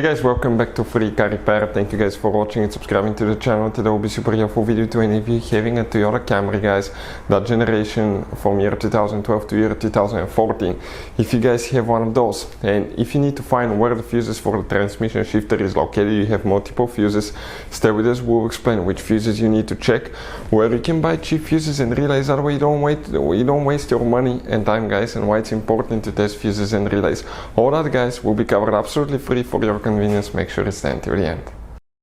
Hey guys, welcome back to Free Car Repair. Thank you guys for watching and subscribing to the channel. Today will be super helpful video to any of you having a Toyota Camry, guys, that generation from year 2012 to year 2014. If you guys have one of those, and if you need to find where the fuses for the transmission shifter is located, you have multiple fuses, stay with us. We'll explain which fuses you need to check, where you can buy cheap fuses and relays, that way you don't waste your money and time, guys, and why it's important to test fuses and relays. All that, guys, will be covered absolutely free for your convenience. Make sure to stay until the end.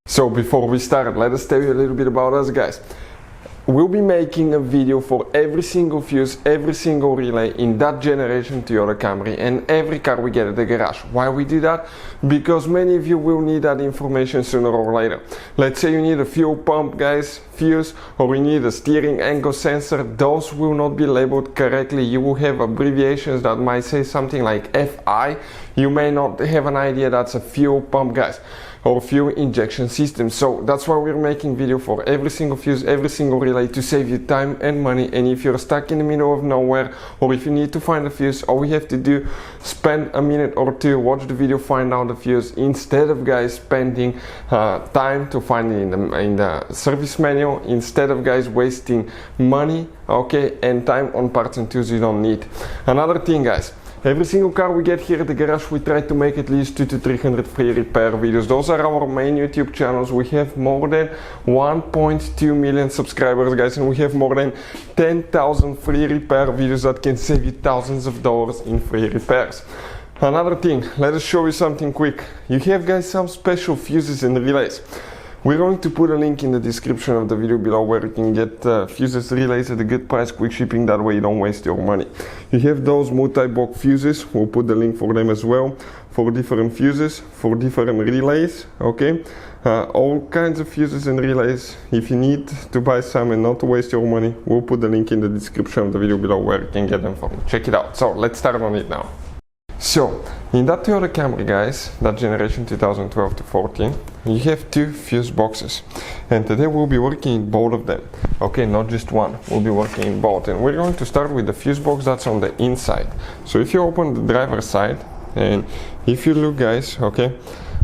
So before we start, let us tell you a little bit about us, guys. We'll be making a video for every single fuse, every single relay in that generation Toyota Camry and every car we get at the garage. Why we do that? Because many of you will need that information sooner or later. Let's say you need a fuel pump, guys, fuse, or you need a steering angle sensor. Those will not be labeled correctly. You will have abbreviations that might say something like FI. You may not have an idea that's a fuel pump, guys, or fuel injection system. So that's why we're making video for every single fuse, every single relay, to save you time and money. And if you're stuck in the middle of nowhere, or if you need to find a fuse, all we have to do, spend a minute or two, watch the video, find out the fuse, instead of, guys, spending time to find it in the service manual, instead of, guys, wasting money, okay, and time on parts and tools you don't need. Another thing, guys, every single car we get here at the garage, we try to make at least 200 to 300 free repair videos. Those are our main YouTube channels. We have more than 1.2 million subscribers, guys, and we have more than 10,000 free repair videos that can save you thousands of dollars in free repairs. Another thing, let us show you something quick. You have, guys, some special fuses and relays. We're going to put a link in the description of the video below where you can get fuses, relays at a good price, quick shipping, that way you don't waste your money. You have those multi-block fuses, we'll put the link for them as well, for different fuses, for different relays, okay? All kinds of fuses and relays. If you need to buy some and not to waste your money, we'll put the link in the description of the video below where you can get them from. Check it out. So let's start on it now. So, in that Toyota Camry, guys, that generation 2012 to 14, you have two fuse boxes, and today we'll be working in both of them, okay, not just one, we'll be working in both. And we're going to start with the fuse box that's on the inside. So if you open the driver's side, and if you look, guys, okay,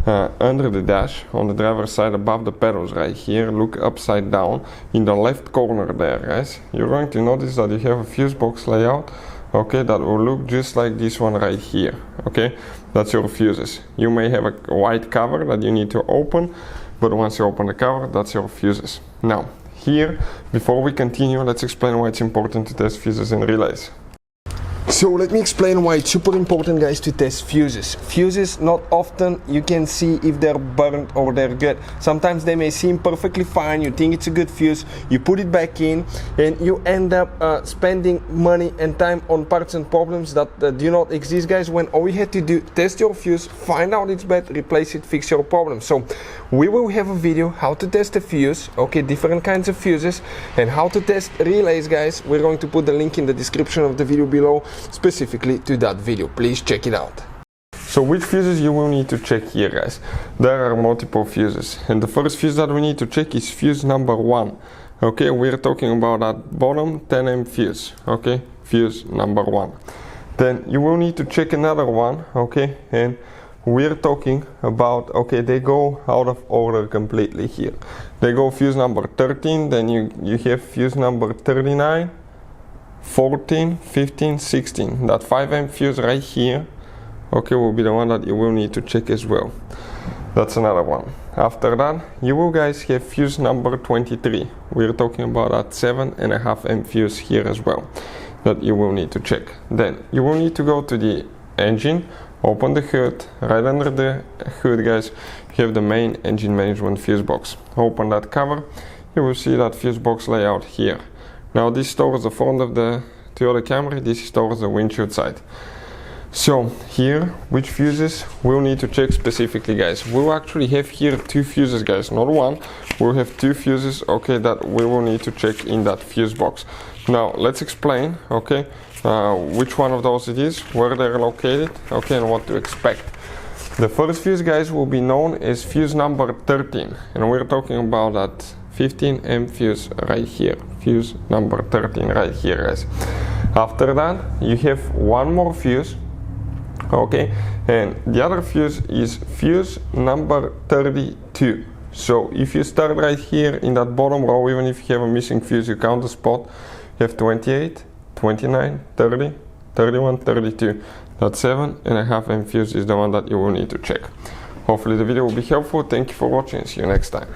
under the dash, on the driver's side above the pedals right here, look upside down in the left corner there, guys, you're going to notice that you have a fuse box layout, okay, that will look just like this one right here, okay? That's your fuses. You may have a white cover that you need to open, but once you open the cover, that's your fuses. Now, here, before we continue, let's explain why it's important to test fuses and relays. So let me explain why it's super important, guys, to test fuses. Fuses, not often you can see if they're burnt or they're good. Sometimes they may seem perfectly fine, you think it's a good fuse, you put it back in, and you end up spending money and time on parts and problems that do not exist, guys, when all you had to do, test your fuse, find out it's bad, replace it, fix your problem. So we will have a video how to test a fuse, okay, different kinds of fuses, and how to test relays, guys. We're going to put the link in the description of the video below, specifically to that video. Please check it out. So which fuses you will need to check here, guys? There are multiple fuses, and the first fuse that we need to check is fuse number 1. Okay, we're talking about that bottom 10 fuse, okay, fuse number 1. Then you will need to check another one, okay, and we're talking about, okay, they go out of order completely here. They go fuse number 13, then you have fuse number 39, 14, 15, 16. That 5 fuse right here, okay, will be the one that you will need to check as well. That's another one. After that, you will, guys, have fuse number 23. We're talking about that 7.5 fuse here as well, that you will need to check. Then you will need to go to the engine, open the hood. Right under the hood, guys, you have the main engine management fuse box. Open that cover, you will see that fuse box layout here. Now this stores the front of the Toyota Camry, this stores the windshield side. So here, which fuses we'll need to check specifically, guys? We'll actually have here two fuses, guys, not one. We'll have two fuses, okay, that we will need to check in that fuse box. Now let's explain, okay, which one of those it is, where they're located, okay, and what to expect. The first fuse, guys, will be known as fuse number 13, and we're talking about that 15 fuse right here, fuse number 13 right here, guys. After that, you have one more fuse Okay, and the other fuse is fuse number 32. So if you start right here in that bottom row, even if you have a missing fuse, you count the spot, you have 28, 29, 30, 31, 32. That 7.5 amp fuse is the one that you will need to check. Hopefully the video will be helpful. Thank you for watching. See you next time.